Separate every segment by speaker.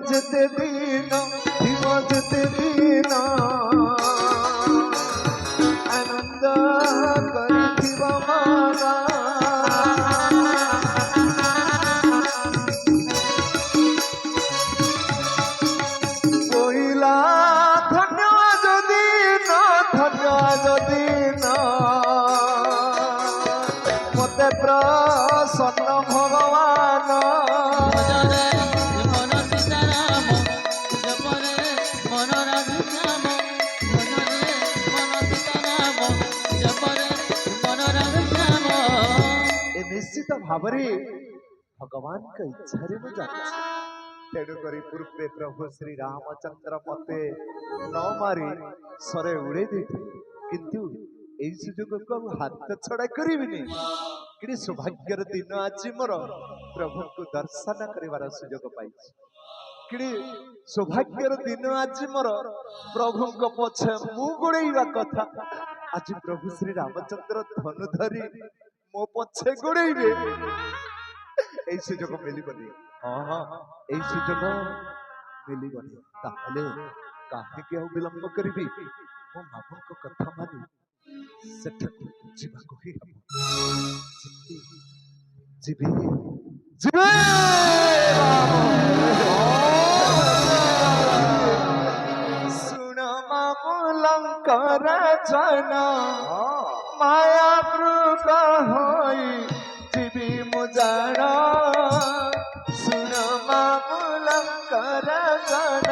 Speaker 1: যেতে দিন দিব যেতে দিন আনন্দ করিথিব মন কহিলা ধন্য যদি ন ধন্য যদি ন মতে প্রসন্ন ভগবান निश्चित भाव भगवान का इच्छा मु जानी तेणुक पूर्वे प्रभु श्री रामचंद्र मते न मारी सरे उड़े किंतु यही सुजोग को हाथ छड़ा करी कि सौभाग्यर दिन आज मोर प्रभु को दर्शन कर सुजोग पाई कि सौभाग्यर दिन आज मोर प्रभु को पछे मु गोड़ेवा कथा आज प्रभु श्री रामचंद्र धनु धरी मो पछे गोड़ेबे এই সুযোগ মিলিবনি এই সুযোগ মিলিবনি তাহলে কাহিকে ଆଉ ବିଳମ୍ବ କରିବି ମୋ ମାମୁଙ୍କ କଥା ମାନି ସେଠାକୁ ଯିବାକୁ ହିଁ ହେବ ଯିବି ଯିବି ଶୁଣ ମାମୁଲଙ୍କର ଜନ माया मृग होई जीवी मुजाण सुन मामुलंकर गण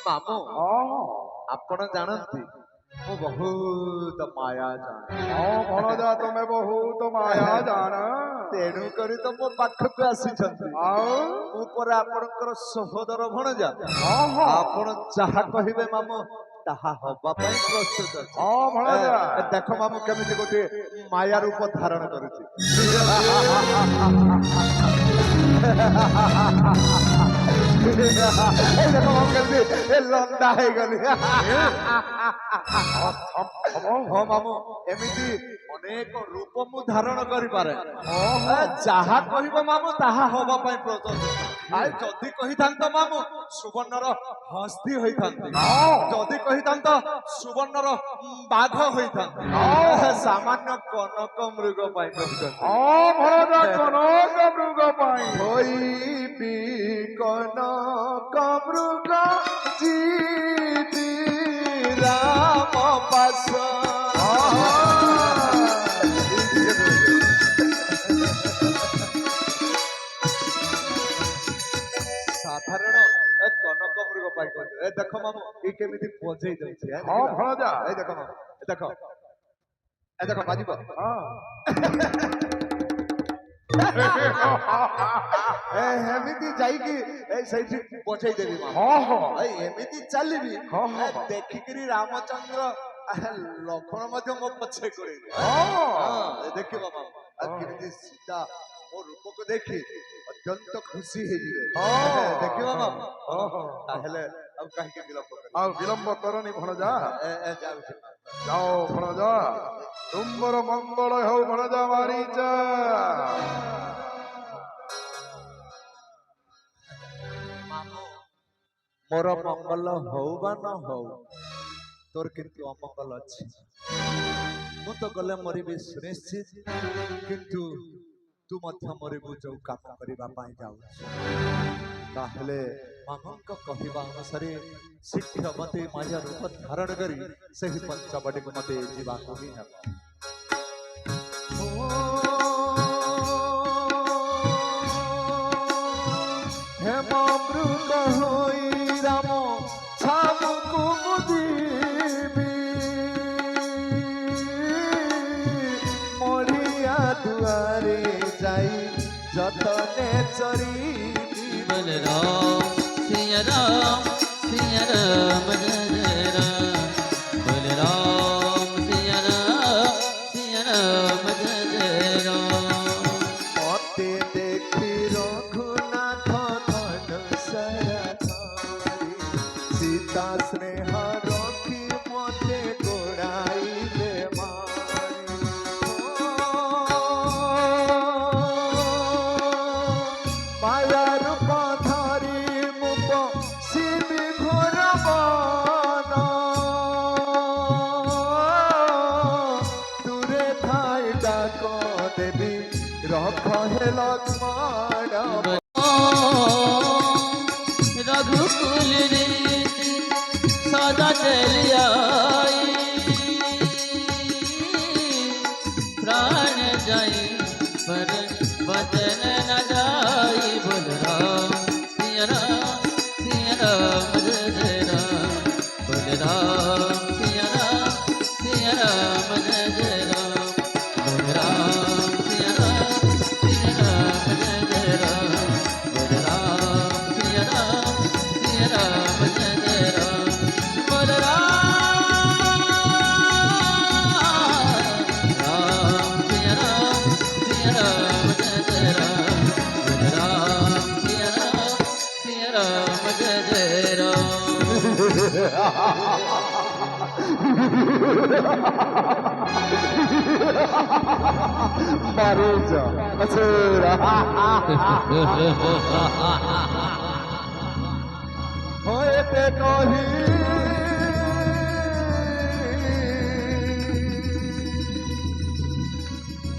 Speaker 1: मामू आपण जानती मु बहुत माया जान
Speaker 2: भणजा तुम्हें बहुत माया जान
Speaker 1: तेणु करी तो मो पाखक आसीछंती मु पर आपनकर सहोदर भणजा आपण जहा कहिबे मामू ताहा हबा पई प्रस्तुत अछि
Speaker 2: भणजा
Speaker 1: देखो मामू केमिति गोटे माया रूप धारण करूची देखो मामू केमिति लंडा हे गली हाँ मामू एमिति अनेक रूप मु धारण करि पारे जहा कहिबो मामू ताहा होबा पई प्रस्तुत आइ जदी कहिथांत मामू सुवर्णर हस्ती होइथांती जदी कहिथांत सुवर्णर बाघ होइथांती सामान्य कनक मृग पई प्रस्तुत
Speaker 2: भणजा कनक मृग पई
Speaker 1: होइबी कनक मृग जीती राम पास साधारण कनक मृग पाई कहते देख मामू ये केमिति बजै दउछि
Speaker 2: हां भणजा
Speaker 1: ए देखो मामू देखो ए देखो बाजिबो ए हेमिति जाई कि ए सही बजै देबी मामू
Speaker 2: हां हां
Speaker 1: ए हेमिति चलीबी
Speaker 2: हां हां
Speaker 1: देखि करी रामचंद्र लखन मध्य मो पछे करे
Speaker 2: हां
Speaker 1: देखिबो मामू आ केमिति सीता मो रूप को देखि अत्यंत खुशी हे जिवे देखिबो मामू ताहले अब काहे के विलंब कर
Speaker 2: आ विलंब करनी भणजा
Speaker 1: ए जाऊ
Speaker 2: जाओ भणजा तुमर मंगल हो भणजा मारीचा
Speaker 1: मामू मोर मंगल हो बा न हो तोर किंतु अमंगल अछि मु तो गले मरिबी सुनिश्चित किंतु तू मध्य मरिबू जो काम करबा पाई जाऊ ताहले मामूक कहिबा अनुसार शीघ्र मते माया रूप धारण करी सही पंचवटी को मते जीवा को ही है हे मृग होई राम छामुकु मुदीबी मोड़िया दुआरे जाई जतने चरी
Speaker 3: बलराम सिया राम जय राम बलराम सिया राम जय राम
Speaker 1: मते देखी रघुनाथ धन सरधारी सीता स्नेह रखी मते गोड़ाई ले मारी
Speaker 3: रघुकुल रीति सदा चली आई प्राण जाई पर वचन न जाई बोल राम सिया राम जय जय राम बोल राम सिया राम जय जय राम बोल राम सिया राम जय जय राम बोल राम सिया राम जय जय राम बोल राम सिया राम जय जय राम बोल राम सिया राम जय जय राम
Speaker 1: Maruja, Asura. হয়েতে কহি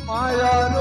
Speaker 1: মায়ার